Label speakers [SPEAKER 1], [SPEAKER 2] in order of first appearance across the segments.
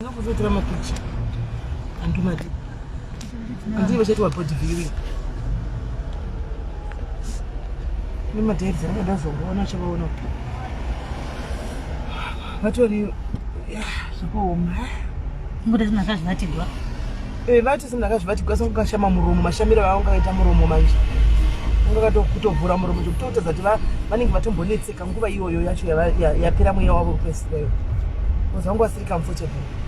[SPEAKER 1] Não vou tirar uma picture. Ando madi. Andi vai ser uma pode vir. Não madi, será que dá só? Não acho que não. Vatori, zvakaoma.
[SPEAKER 2] Nguda sinakazvatigwa.
[SPEAKER 1] Vati sinakazvatigwa sokukashama muromo, mashamiro vaungaita muromo manje. Ungakatovhura muromo chokutotadza kuti vanenge vatombonetseka nguva iyoyo yacho yapera mweya wavo wekupedzisira. Uzangu wasiri comfortable.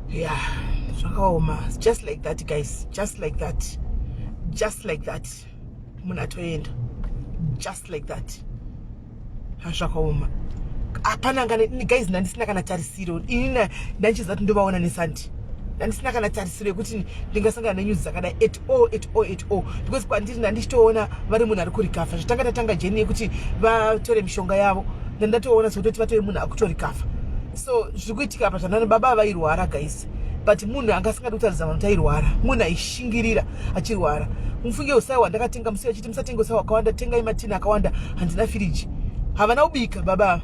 [SPEAKER 1] Yeah, zvakaoma. Just like that, guys. Just like that. Just like that. Munatoenda. Just like that. Zvakaoma. Apana ngane guys ndandisina kana tarisiro. Inina ndanchizati ndobaona nesandi. Ndandisina kana tarisiro yekuti ndingasangana nenews zakadai at all. Because kwandiri ndandichitoona vari munhu ari kurikafa. Zvitangatanga jeni yekuti vatore mishonga yavo. Ndandatoona sokutoti vatore munhu akutorikafa. So zvikuitika apa zvanani baba vairwara guys, but munhu angasingadi kutaridza vanhu kuti airwara, munhu aishingirira achirwara. Mufunge usawa ndakatenga musi achiti musatenga usawa wakawanda, tengai matini akawanda, handina firiji. Havana kubika baba.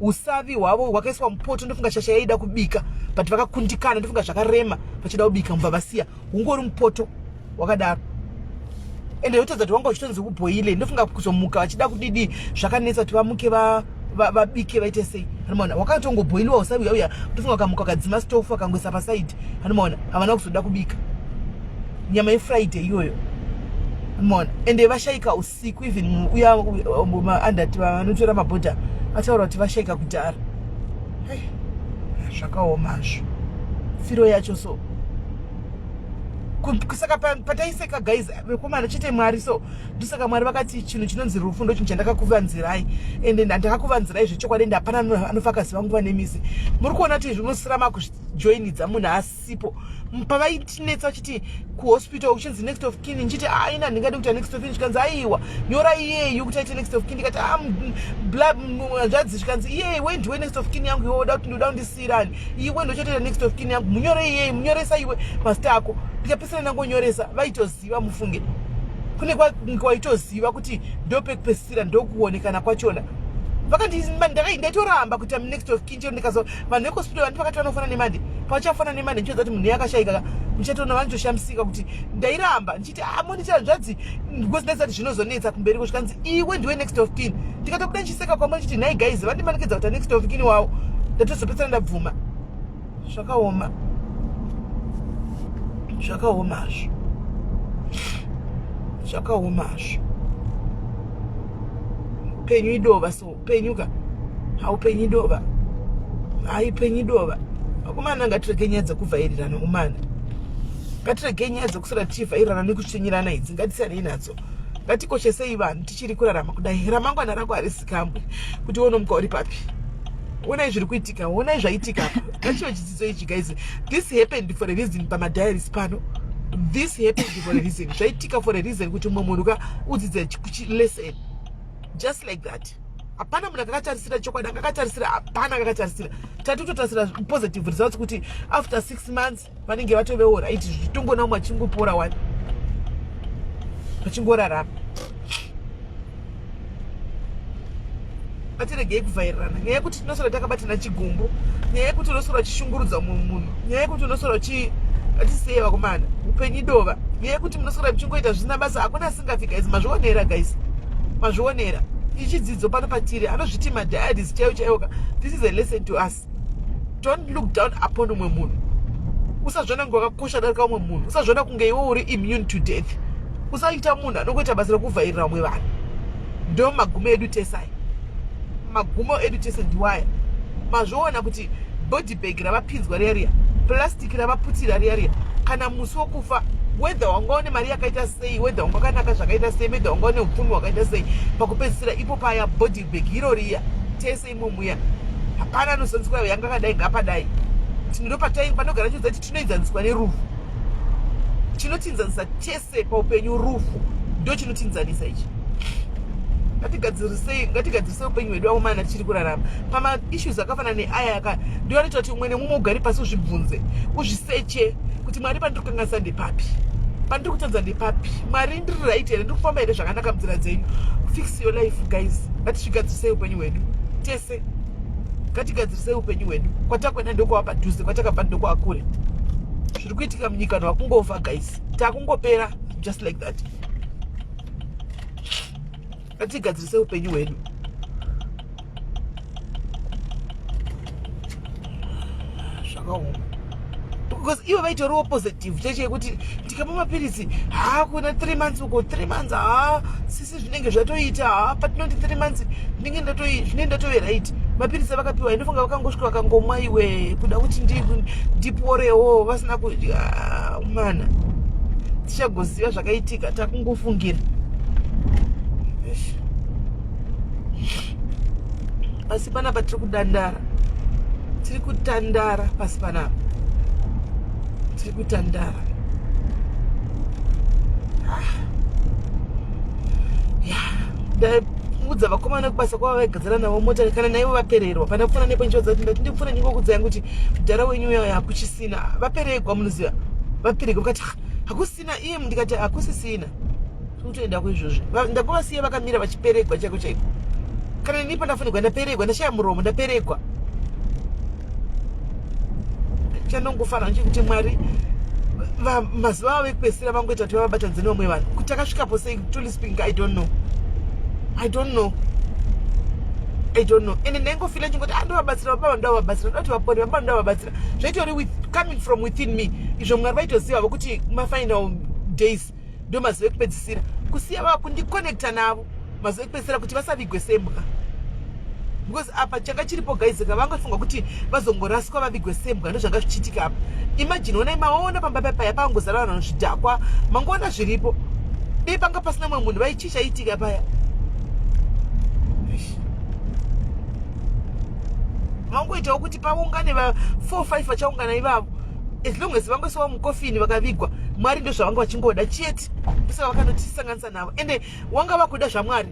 [SPEAKER 1] Usavi hwavo hwakaiswa mupoto, ndofunga shasha yaida kubika, but vakakundikana, ndofunga zvakarema vachida kubika mubvavasiya ungori mupoto wakadaro. Ende yotadza kuti wanga uchitonzi kubhoile, ndofunga kuzomuka vachida kudidi zvakanetsa kuti vamuke vabike vaite sei. Hanomaona wakatongobhoiliwa usavi uya ndofunga wakamuka wakadzima stofu wakangoisa pasaidi. Hanomaona havana kuzoda kubika nyama yeFriday iyoyo. Hanomaona ende vashaika usiku, even uya andati vanotora mabhodha ataura kuti vashaika kudhara. Zvakaomazvo firo yacho. So kusaka pataiseka guys vekomana chete Mwari. So ndosaka Mwari vakati chinhu chinonzi rufu ndo chinhu chandakakuvanzirai, ende ndakakuvanzirai zvechokwadi, ende hapana anofakaziva nguva nemisi. Muri kuona kuti zvinosirama kujoinidza munhu asipo. Pavaitinetsa vachiti kuhospital uchinzi next of kin, nchiti ina ndingadi kuita next of kin, chikanzi aiwa nyora iyeyu kuti aite next of kin. Ndikati zvanzi chikanzi iye iwe ndiwe next of kin yangu, iwe uda kuti ndoda kundisirani, iwe ndochotoita next of kin yangu, munyore iyeyi, munyoresa iwe mazita ako. Ndikapesana nangonyoresa vaitoziva, mufunge kune kwaitoziva kuti ndopekupesira ndokuonekana kwachona. Ndaitoramba kuti next of kin chero ndikazo vanhu vekuhospital vandi pakati vanofana nemande, pavachafana nemande ndichodza kuti munhu yakashaika muchatoona vanotoshamisika kuti ndairamba ndichiti monita zvanzi because ndaisati zvinozonetsa kumberi kusvikanzi iwe ndiwe next of kin. Ndikatobuda ndichiseka kwamwe ndichiti nhai guys vandimanikidza kuti next of kin wavo, ndatozopedzana ndabvuma. Zvakaoma. Zvakaomazvo. Zvakaomazvo. Penyu idova. So penyuka haupenyu idova, haipenyu idova. Vakomana ngatirege nyaya dzekuvhairirana. Umana ngatirege nyaya dzekusara tichivhairirana nekuchinyirana idzi ngatisanei nadzo. Ngatikoshesei vanhu tichiri kurarama kudai. Ramangwana rako harizikambwi kuti uone muka uri papi. Onai zviri kuitika, onai zvaitika. Ngachive chidzidzo ichi guys. This happened for a reason pamadiaries pano. This happened for a reason. Zvaitika for a reason kuti mumwe munhu udzidze lesson. Just like that. Hapana munhu akatarisira chokwadi, akatarisira hapana akatarisira. Tatotarisira positive results kuti after 6 months vanenge vatovewo right, zvitongoona umwe achingopora one. Vachingorarama. Ngatiregei kuvhairirana. Nyaya yekuti tinosora takabatana chigumbu, nyaya yekuti unosora uchishungurudza mumwe munhu, nyaya yekuti unosora atisei vakomana upenyu idova, nyaya yekuti munosora muchingoita zvisina basa. Hakuna asingafika idzi. Mazvionera guys, mazvionera. Ichidzidzo pano patiri anozviti madiaries chaiwo. This is a lesson to us. Don't look down upon umwe munhu. Usazviona kunge wakakosha darika umwe munhu. Usazviona kunge iwe uri immune to death. Usaita munhu anongoita basa rekuvhairira umwe vanhu. Ndo magumo edu tesai. Magumo edu tese ndiwaya. Mazviona kuti body bag ravapinzwa riya, plastic ravaputira riya, kana musi wokufa whether wangaone mari yakaita sei, whether wangakanaka zvakaita sei, whether wangaone upfumi hwakaita sei, pakupedzisira ipo paya body bag iro riya tese imomuya hapana anozonzwa yanga kadai ngapadai tinopatai panogara chiudza kuti tinoinzaniswa nerufu chinotinzanisa tese paupenyu rufu ndo chinotinzanisa ichi ngatigadzirisei upenyu hwedu aumana tiri kurarama pamaissues akafanana neaya aka ndinoita kuti umwe nemumwe ugari pasi uzvibvunze uzviseche kuti mwari pandiri kukanganisa ndepapi pandiri kutanza ndepapi mwari ndiri right here ndiri kufamba here zvakanaka munzira dzenyu fix your life guys ngatisvigadzirisei upenyu hwedu tese ngatigadzirisei upenyu hwedu kwatakwenda ndokwava padhuze kwatakabva ndokwava kure zviri kuitika munyika ndowakungofa guys takungopera just like that ngatigadzirisei upenyu hwedu zvakaoma because ivo vaitoriwo positive cheche yekuti ndikapa mapirisi kuna 3 months uko 3 months sisi zvinenge zvatoita patinoti 3 months zvinenge ndatove right mapirisi avakapiwa inofunga vakangosvika vakangomwa iwe kuda kuti ndiporewo vasina kudya mana tichagoziva zvakaitika takungofungira pasi panapa tiri kutandara pasi panapa tiri kutandara ndaudza vakomana kubasa kwava vaigadzira navo mota kana naivo vapererwa pana kufana nepenjodza kuti ndati ndifuna nyingokudza yangu kuti mudhara wenyu uyo hakuchisina vaperegwa munoziva vaperegwa vakati hakusina iye ndikati hakusisina kutoenda kuizvozvi ndakovasiya vakamira vachiperegwa chaiko chaiko kana nini pandafanirwa ndaperegwa ndashaya muromo ndaperegwa chandongofana nchekuti mwari mazuva avo ekupedzisira vangoita kuti vavabatanidze nevamwe vanhu kuti takasvikapo sei truly speaking I don't know ende ndaingofila chingoti ndovabatsira vababa ndavabatsira ndoti vapori vababa ndavabatsira zvaitori coming from within me izvo mwari vaitoziva kuti mafinal days ndo mazuva ekupedzisira kusiya vava kundikonekta navo mazuva ekupedzisira kuti vasavigwe sembwa because apa changa chiripo gaizika vangafunga kuti vazongoraswa vavigwe sembwa ndo zvanga zvichiitika apa imagine onai maona pamba paya pangozara vanhu zvidhakwa mangoona zviripo dei panga pasina mumwe munhu vaichichaitika paya vangoitawo kuti paungane va4-5 vachaungana ivavo as long as vangoiswa mukofini vakavigwa mwari ndo zvavanga vachingoda chete ndosaka vakanotisanganisa navo ende wanga vakuda zvamwari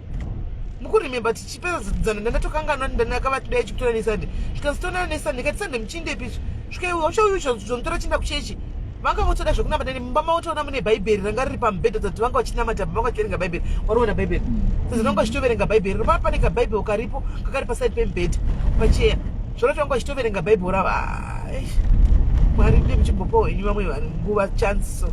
[SPEAKER 1] mukurememba tichipedzana ndandatokanganwa ndanakavatoda chikutora nesande zvikazitona nesande katisande muchindepi zvauchauzomutora chienda kuchechi vanga votoda zvokunamata neni mumba mavotoona mune bhaibheri ranga riri pamubhedha dzati vanga vachinamata vanga vachiverenga bhaibheri wariona bhaibheri sezvo vanga vachitoverenga bhaibheri ropa paneka bhaibheri karipo kakari pasaidi pemubhedha pacheya zvonoti vanga vachitoverenga bhaibheri rava mwari ndi muchimbopawo henyu vamwe vanhu nguva chansiso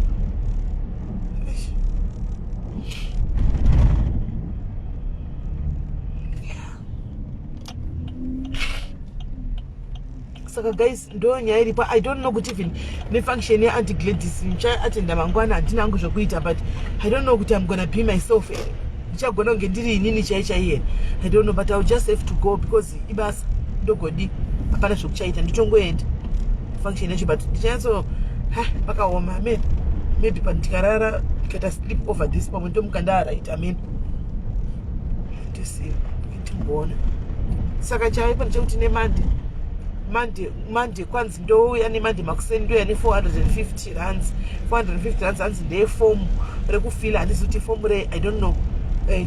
[SPEAKER 1] saka guys ndo nyaya iripo I don't know kuti even nefunction yeanti-gladys ndichaatenda mangwana handina hangu zvokuita but I don't know kuti I'm gonna be myself here ndichagona kunge ndiri inini chaichai here I don't know but I'll just have to go because ibasa ndogodi hapana zvokuchaita nditongoenda function yacho but ndichanyatso pakaoma amen maybe pandikarara ndikaita sleep over this pamwe ndomuka ndaaraita amen ndisiva ndimboona saka chaipa ndichekuti nemande kwanzi ndouya nemande makuseni ndoya ne450 rands 450 rands hanzi ndeefomu rekufila handisi kuti fomu rei I don't know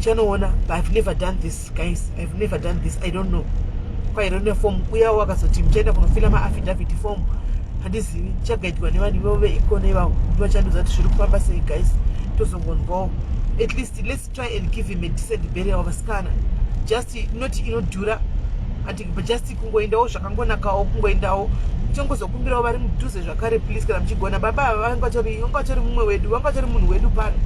[SPEAKER 1] chanoona but I've never done this guys I've never done this I don't know kwairo nefomu uyawo wakazoti muchaenda kunofila maaffidavit fomu handizivi chagaitwa nevanhu ivavo veikona ivavo ndivachandoza kuti zviri kufamba sei guys tozongonzwawo at least let's try and give him a decent burial vasikana just not inodhura just kungoendawo zvakangonakawo kungoendawo tongozokumbirawo vari mudhuze zvakare please kana muchigona baba vanga vatori mumwe wedu vanga vatori munhu wedu pano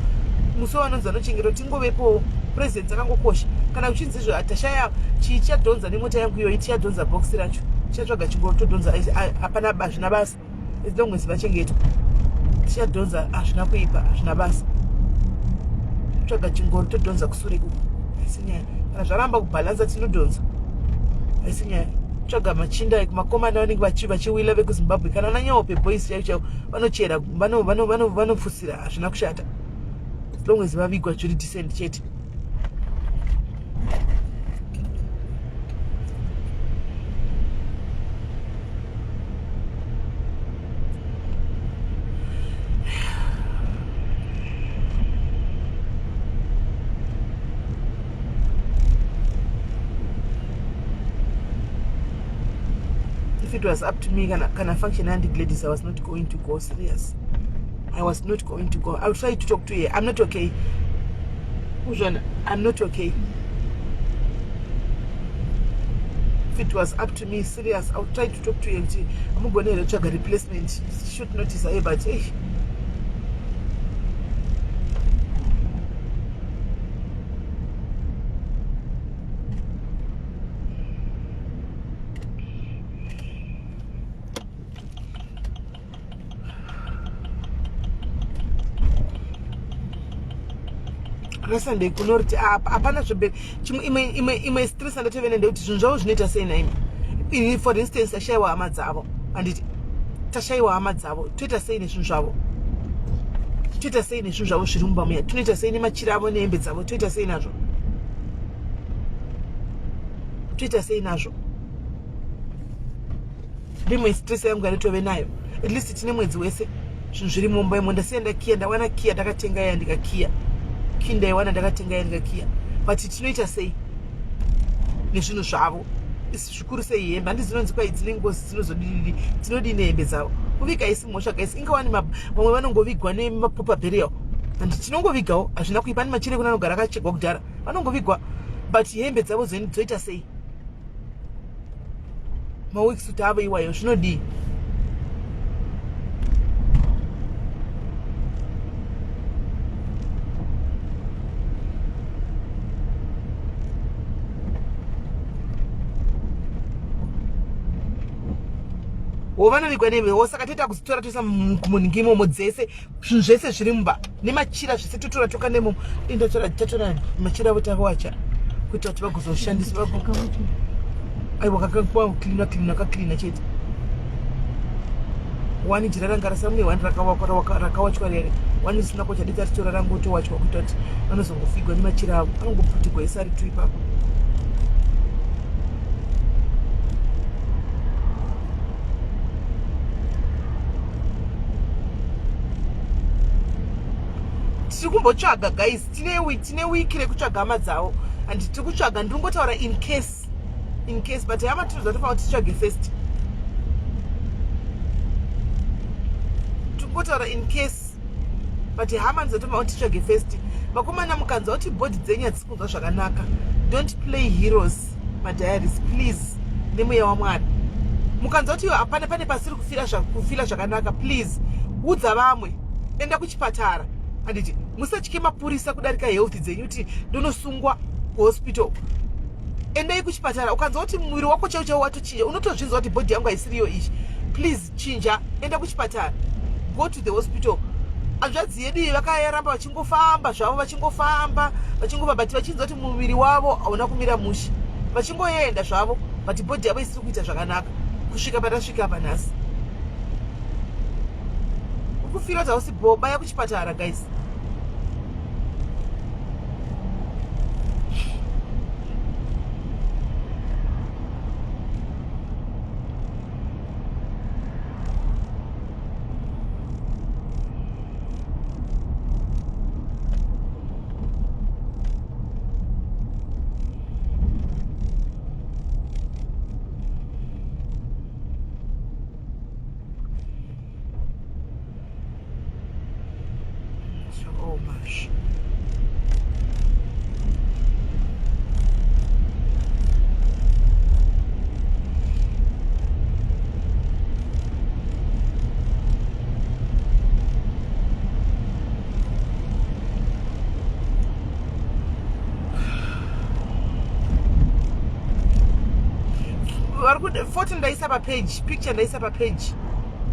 [SPEAKER 1] musi wanonzi anochengero tingovepowo presence akangokosha kana uchinzi izvo tashaya chichadhonza nemota yangu iyoyi tichadhonza bhokisi racho tichatsvaga chingoro todhonza hapana hazvina basa as long as vachengetwa tichadhonza hazvina kuipa hazvina basa tsvaga chingoro todhonza kusure kuku haisi nyaya kana zvaramba kubhalansa tinodhonza haisi nyaya tsvaga machinda makomana vanenge vachiwila vekuzimbabwe kana vananyawo peboys chaivo chaivo vanochera vanopfusira hazvina kushata as long as vavigwa zviri decent chete If it was up to me, can I function and ladies, I was not going to go serious. I was not going to go. I'll try to talk to her. I'm not okay. I'm not okay. If it was up to me, serious, I'll try to talk to her. I'm going to check a replacement. Should notice her, but hey. Sunday kunorti apana zvobe imwe stress andatovene kuti zvinhu zvavo zvinoita sei naimi. For instance, tashayiwa hama dzavo, handiti tashayiwa hama dzavo, toita sei nezvinhu zvavo, toita sei nezvinhu zvavo zviri mumba muya, tonoita sei nemachira avo nehembe dzavo, toita sei nazvo, toita sei nazvo. Ndimwe stress yangu yanotove nayo. At least tine mwedzi wese zvinhu zviri mumba imo, ndasiya ndakiya, ndawana kiya, ndakatenga ya ndikakiya, kindaiwana ndakatenga ya ndikakiya, but tinoita sei nezvinhu zvavo, zvikuru sei hembe. Handizvinonzi kwai dzine ngozi dzinodini hembe dzavo. Kuviga isi mhosva gaisi, ingawani vamwe vanongovigwa nemapopa burial, handi tinongovigawo, hazvina kuipa. Ani machire kuna anogara akachekwa kudhara, vanongovigwa, but hembe dzavo dzoita sei, mawekisuti avo iwayo zvinodii. Wovanovigwa nehembe, saka toita kuzitora toisa muningi imomo dzese, zvinhu zvese zviri mumba nemachira zvese totora toka nemomo. Tatora machira avo tavawacha kuita kuti vagozoshandiswa. Aiwa kaklina chete. Wani jira ranga rasa mune wani rakawachwa rere, wani risina kochadita ritora rangu towachwa kuita kuti vanozongofigwa nemachira avo, anongoputigwa ese ari tu ipapo. Tiri kumbotsvaga guys, tine wiki rekutsvaga hama dzavo, and tiri kutsvaga, ndiri kungotaura in case, but hama tinozotofanira kuti titsvage first. Tiri kungotaura in case, but hama ndinozotofanira kuti titsvage first. Vakomana mukanzwa kuti bhodhi dzenyu hadzisi kunzwa zvakanaka, don't play heroes, my diaries, please, nemweya waMwari. Mukanzwa kuti hapana pane pasiri kufila zvakanaka, please, udza vamwe, enda kuchipatara. Handiti musatye mapurisa kudarika health dzenyu kuti ndonosungwa kuhospital. Endai kuchipatara. Ukanzwa kuti mwiri wako chaiwo watochinja, unotozvinzwa kuti bhodhi yangu haisiriyo ichi, please chinja, enda kuchipatara, go to the hospital. Hanzvadzi yedu vakayaramba vachingofamba zvavo, vachingobva but vachinzwa kuti muviri wavo hauna kumira mushe, vachingoenda zvavo, but bhodhi yavo isiri kuita zvakanaka kusvika patasvika apa nhasi. Ukufira kuti hausi baya kuchipatara guys. So much. Photo ndaisa page, picture ndaisa page,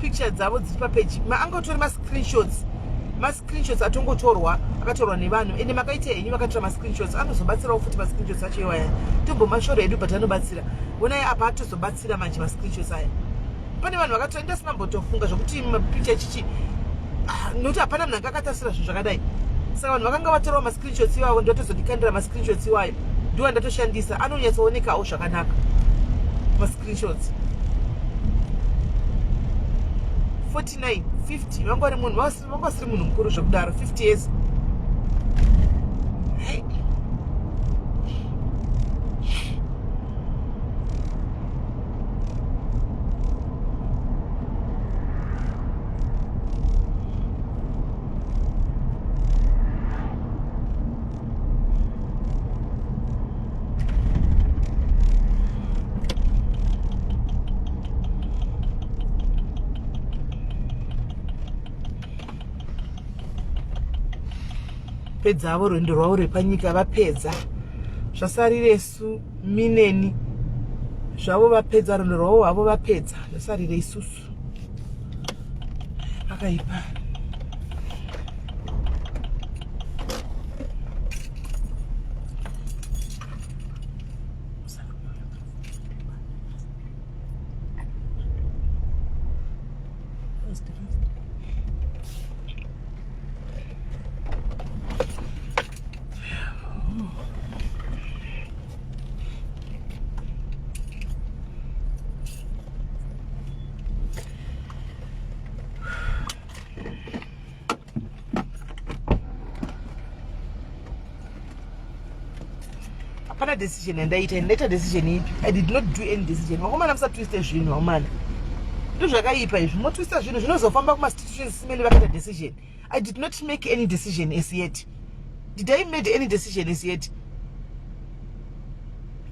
[SPEAKER 1] picture dzavo dziri page. Angotora ma-screenshots atongotorwa, akatorwa nevanhu, ende makaita henyu makatora ma-screenshots, anozobatsirawo futi ma-screenshots acho iwaya. Tombomashoro edu but anobatsira. Onai apa atozobatsira manje ma-screenshots aya. Pane vanhu vakatora, ndasinambotofunga zvokuti mapicha chichi, nokuti hapana munhu anga akatasira zvinhu zvakadai. Saka vanhu vakanga vatorawo ma-screenshots iwayo, ndotozodikandira ma-screenshots iwayo, ndiwo ndatoshandisa, anonyatsoonekawo zvakanaka ma-screenshots. 49, 50, vanga vari munhu, vanga vasiri munhu mukuru zvokudaro, 50 years. pedzavo rwendo rwavo rwepanyika vapedza. Zvasarire su mineni zvavo vapedza, rwendo rwavo havo vapedza. Zvasarire isusu akaipa. Hapana decision ndaita decision ipi. I did not do any decision. Vakomana musatwiste zvinhu vakomana. Ndo zvakaipa izvi. Motwista zvinhu zvinozofamba kuma institutions simeli vakaita decision. I did not make any decision as yet. Did I made any decision as yet?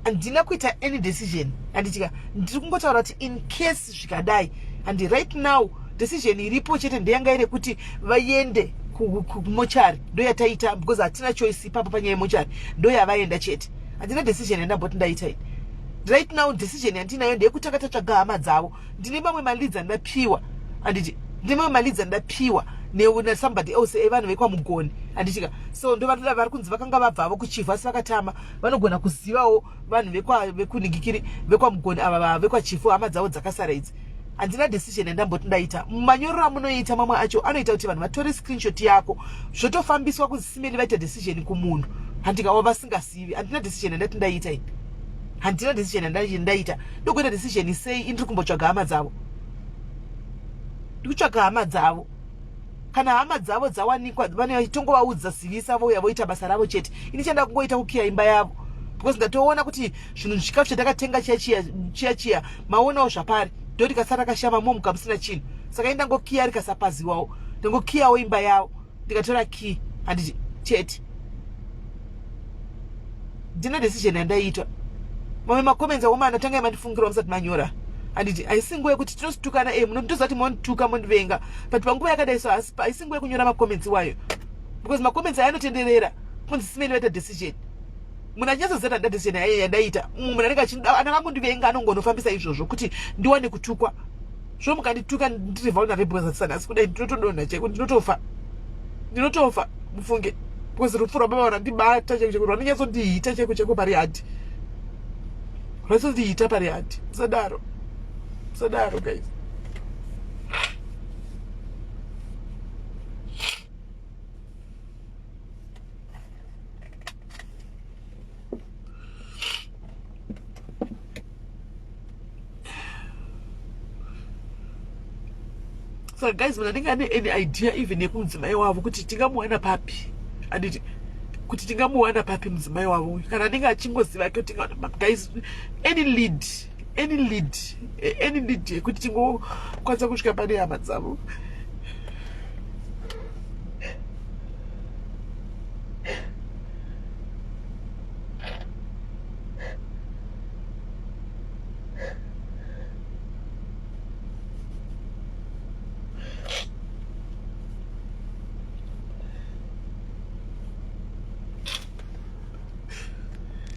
[SPEAKER 1] Andina kuita any decision. Andichika ndiri kungotaura kuti in case zvikadai, and right now decision iripo chete ndeyanga ire kuti vaende kumochari. Ndo yataita because hatina choice ipapo panyaya yemochari. Ndo yavaenda chete. Andina decision yandamboti ndaita. Right now decision yandinayo ndeyekutanga tatsvaga hama dzavo. Ndine mamwe malidza ndapiwa. Anditi ndine mamwe malidza ndapiwa ne somebody else evanhu vekwamugoni. Andichika so ndo vanoda vari kunzi vakanga vabvavo kuchifu asi vakatama vanogona kuzivawo vanhu vekuningikiri vekwamugoni ava vekwachifu hama dzavo dzakasara idzi. Andina decision yandamboti ndaita. Manyorero amunoita mamwe acho anoita kuti vanhu vatore screenshot yako zvotofambiswa kuzisimeli vaita decision kumunhu. Handikawa vasingazivi. Handina decision yandati ndaita ini. Handina decision yandati ndaita. Ndokuita decision sei indiri kumbotsvaga hama dzavo. Ndikutsvaga hama dzavo. Kana hama dzavo dzawanikwa vanotongovaudza zivisa vouya voita basa ravo chete. Ini chanda kungoita kukiya imba yavo. Because ndatoona kuti zvinhu zvikafu chatakatenga chiya maonawo zvapari. Ndo rikasara kashama momuka musina chinhu. Saka indangokiya rikasapaziwawo. Ndangokiyawo imba yavo. Ndikatora key handiti chete. Ndina decision yandaitwa. Mamwe makomenzi akomana tanga mandifungirwa musati manyora. Handiti aisinguwe kuti tinostukana munotozati monituka mondivenga. But panguva yakadai so aisinguwe kunyora makomenzi wayo. Because makomenzi ayanotenderera kunzi simeli vaita decision. Muna nyazozeta decision yandaita. Munhu anangangondivenga anongonofambisa izvozvo kuti ndiwane kutukwa. Zvino mukandituka ndiri vulnerable zasana asi kudai ndinotodonha cheko ndinotofa. Ndinotofa mufunge. Because rufu rwababa rwandibata cheko rwandinyatsondiita cheko pari hati. Rwatsondiita pari hati. Sadaro guys. So guys, when I think I need any idea even yekumdzimai wavo kuti tingamuwana papi. Anditi kuti tingamuwana papi mudzimai wavo. Kana ndinga achingoziva kuti guys, any lead kuti tingokwanisa kusvika pane hama dzavo.